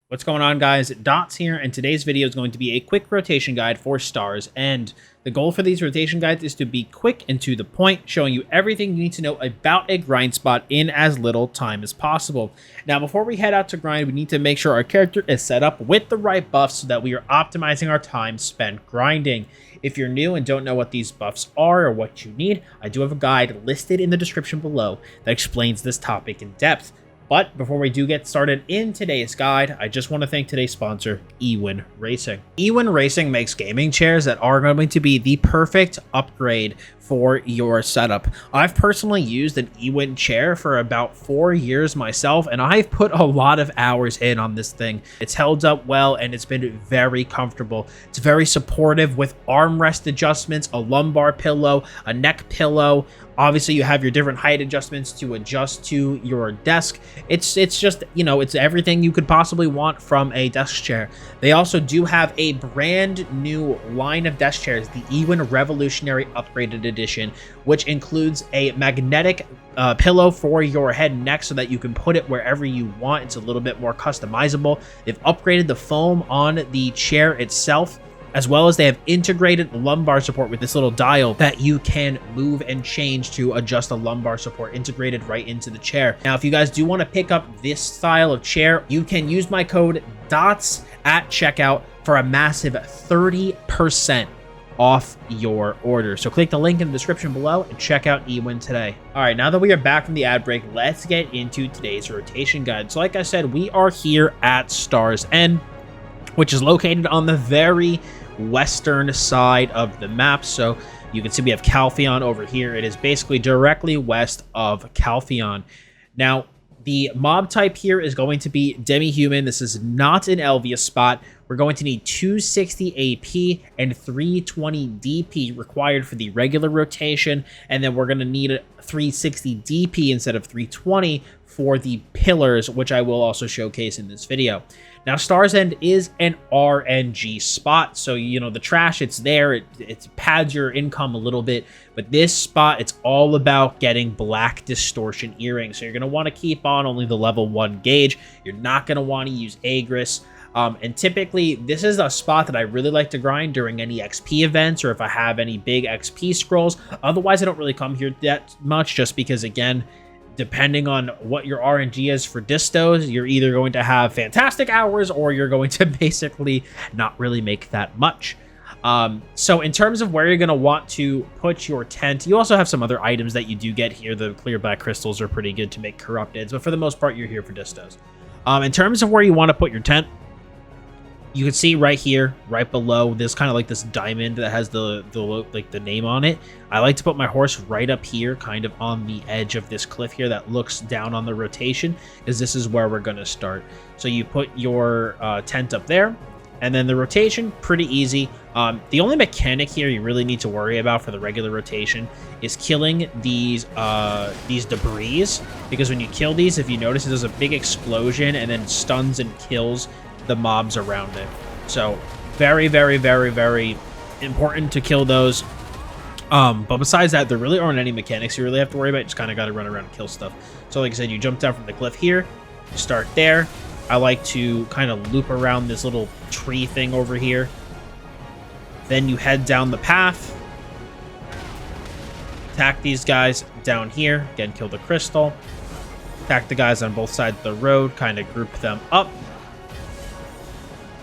What's going on, guys? Dots here, and today's video is going to be a quick rotation guide for stars. And the goal for these rotation guides is to be quick and to the point, showing you everything you need to know about a grind spot in as little time as possible. Now, before we head out to grind, we need to make sure our character is set up with the right buffs so that we are optimizing our time spent grinding. If you're new and don't know what these buffs are or what you need, I do have a guide listed in the description below that explains this topic in depth. But before we do get started in today's guide, I just want to thank today's sponsor, eWin Racing. eWin Racing makes gaming chairs that are going to be the perfect upgrade for your setup. I've personally used an eWin chair for about 4 years myself, and I've put a lot of hours in on this thing. It's held up well, and it's been very comfortable. It's very supportive with armrest adjustments, a lumbar pillow, a neck pillow. Obviously, you have your different height adjustments to adjust to your desk. It's just, you know, it's everything you could possibly want from a desk chair. They also do have a brand new line of desk chairs, the eWin Revolutionary Upgraded Edition, which includes a magnetic pillow for your head and neck so that you can put it wherever you want. It's a little bit more customizable. They've upgraded the foam on the chair itself, as well as they have integrated lumbar support with this little dial that you can move and change to adjust the lumbar support integrated right into the chair. Now, if you guys do want to pick up this style of chair, you can use my code DOTS at checkout for a massive 30% off your order. So click the link in the description below and check out eWin today. All right, now that we are back from the ad break, let's get into today's rotation guide. So like I said, we are here at Star's End, which is located on the very western side of the map. So you can see we have Calpheon over here. It is basically directly west of Calpheon. Now, the mob type here is going to be demi-human. This is not an Elvius spot. We're going to need 260 AP and 320 DP required for the regular rotation, and then we're going to need 360 DP instead of 320 for the pillars, which I will also showcase in this video. Now, Star's End is an RNG spot, so, you know, the trash, it's there, it pads your income a little bit, but this spot, it's all about getting Black Distortion earrings. So you're going to want to keep on only the level 1 gauge. You're not going to want to use Agris. And typically, this is a spot that I really like to grind during any XP events or if I have any big XP scrolls. Otherwise, I don't really come here that much just because, again, depending on what your RNG is for distos, you're either going to have fantastic hours or you're going to basically not really make that much. So in terms of where you're going to want to put your tent, you also have some other items that you do get here. The clear black crystals are pretty good to make corrupteds, but for the most part, you're here for distos. In terms of where you want to put your tent, you can see right here, right below, there's kind of like this diamond that has the name on it. I like to put my horse right up here, kind of on the edge of this cliff here that looks down on the rotation, because this is where we're going to start. So you put your tent up there, and then the rotation, pretty easy. The only mechanic here you really need to worry about for the regular rotation is killing these debris, because when you kill these, if you notice, there's a big explosion and then stuns and kills the mobs around it. So very, very, very, very important to kill those. But besides that, there really aren't any mechanics you really have to worry about. You just kind of got to run around and kill stuff. So like I said, you jump down from the cliff here, you start there. I like to kind of loop around this little tree thing over here. Then you head down the path, attack these guys down here, again, kill the crystal, attack the guys on both sides of the road, kind of group them up.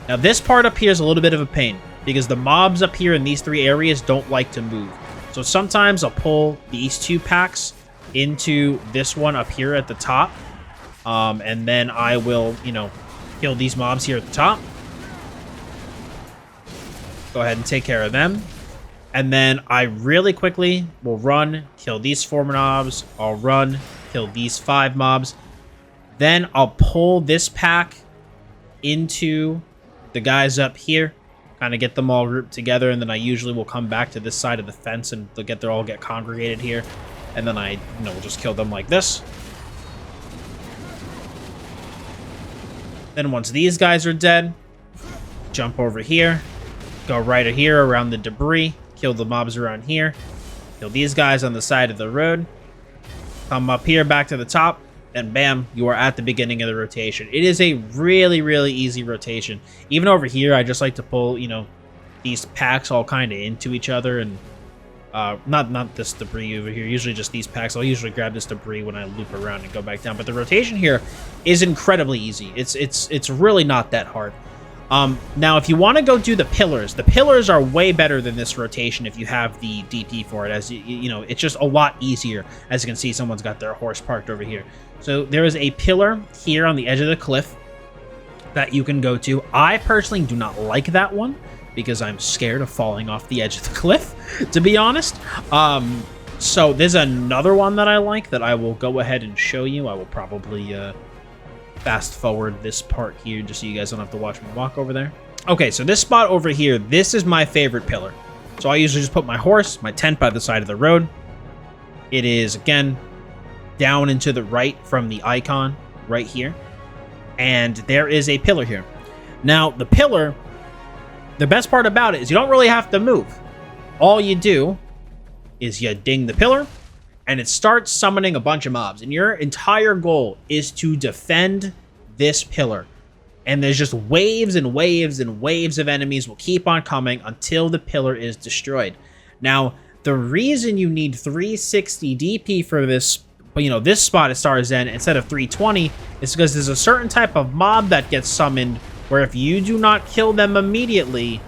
Now, this part up here is a little bit of a pain because the mobs up here in these 3 areas don't like to move. So sometimes I'll pull these 2 packs into this one up here at the top. And then I will, you know, kill these mobs here at the top. Go ahead and take care of them. And then I really quickly will run, kill these 4 mobs. I'll run, kill these 5 mobs. Then I'll pull this pack into the guys up here, kind of get them all grouped together, and then I usually will come back to this side of the fence and they'll all get congregated here, and then I, you know, will just kill them like this. Then once these guys are dead, jump over here, go right here around the debris, kill the mobs around here, kill these guys on the side of the road, come up here back to the top, then bam, you are at the beginning of the rotation. It is a really, really easy rotation. Even over here, I just like to pull, you know, these packs all kind of into each other, and not this debris over here, usually just these packs. I'll usually grab this debris when I loop around and go back down, but the rotation here is incredibly easy. It's really not that hard. Now, if you want to go do the pillars are way better than this rotation if you have the DP for it, as you know, it's just a lot easier. As you can see, someone's got their horse parked over here. So there is a pillar here on the edge of the cliff that you can go to. I personally do not like that one because I'm scared of falling off the edge of the cliff, to be honest. So there's another one that I like that I will go ahead and show you. I will probably fast forward this part here just so you guys don't have to watch me walk over there. Okay, so this spot over here, this is my favorite pillar. So I usually just put my horse, my tent by the side of the road. It is, again, down and to the right from the icon right here. And there is a pillar here. Now, the pillar, the best part about it is you don't really have to move. All you do is you ding the pillar, and it starts summoning a bunch of mobs. And your entire goal is to defend this pillar. And there's just waves and waves and waves of enemies will keep on coming until the pillar is destroyed. Now, the reason you need 360 DP for this, you know, this spot at Star's End instead of 320 is because there's a certain type of mob that gets summoned where if you do not kill them immediately,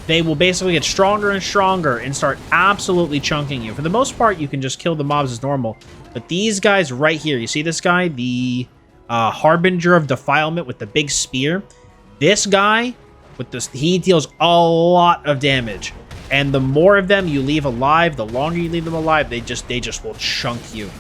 they will basically get stronger and stronger and start absolutely chunking you. For the most part, you can just kill the mobs as normal. But these guys right here, you see this guy? The Harbinger of Defilement with the big spear. This guy, with this, he deals a lot of damage. And the more of them you leave alive, the longer you leave them alive, they just will chunk you.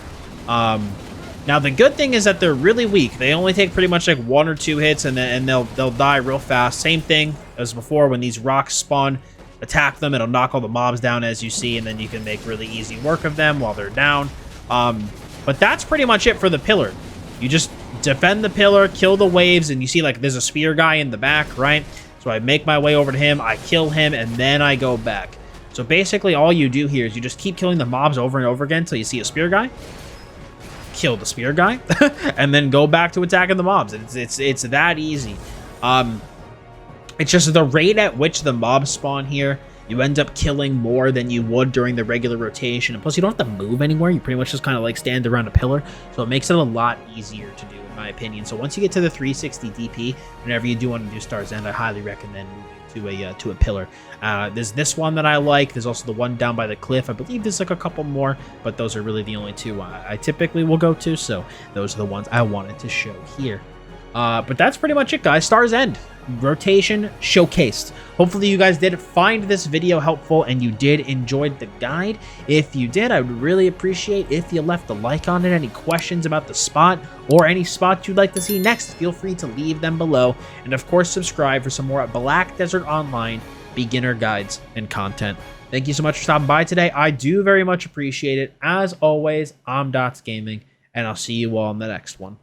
Now, the good thing is that they're really weak. They only take pretty much like 1 or 2 hits, and they'll die real fast. Same thing as before when these rocks spawn. Attack them, it'll knock all the mobs down as you see, and then you can make really easy work of them while they're down. But that's pretty much it for the pillar. You just defend the pillar, kill the waves, and you see like there's a spear guy in the back, right? So I make my way over to him, I kill him, and then I go back. So basically all you do here is you just keep killing the mobs over and over again until you see a spear guy. Kill the spear guy and then go back to attacking the mobs. It's that easy. It's just the rate at which the mobs spawn here, you end up killing more than you would during the regular rotation, and plus you don't have to move anywhere. You pretty much just kind of like stand around a pillar, so it makes it a lot easier to do, in my opinion. So once you get to the 360 DP, whenever you do want to do Star's End, I highly recommend moving to a pillar. There's this one that I like. There's also the one down by the cliff. I believe there's like a couple more, but those are really the only two I typically will go to, so those are the ones I wanted to show here. But that's pretty much it, guys. Star's End rotation showcased. Hopefully you guys did find this video helpful and you did enjoy the guide. If you did, I would really appreciate if you left a like on it. Any questions about the spot or any spots you'd like to see next, feel free to leave them below. And of course, subscribe for some more Black Desert Online beginner guides and content. Thank you so much for stopping by today. I do very much appreciate it. As always, I'm Dots Gaming, and I'll see you all in the next one.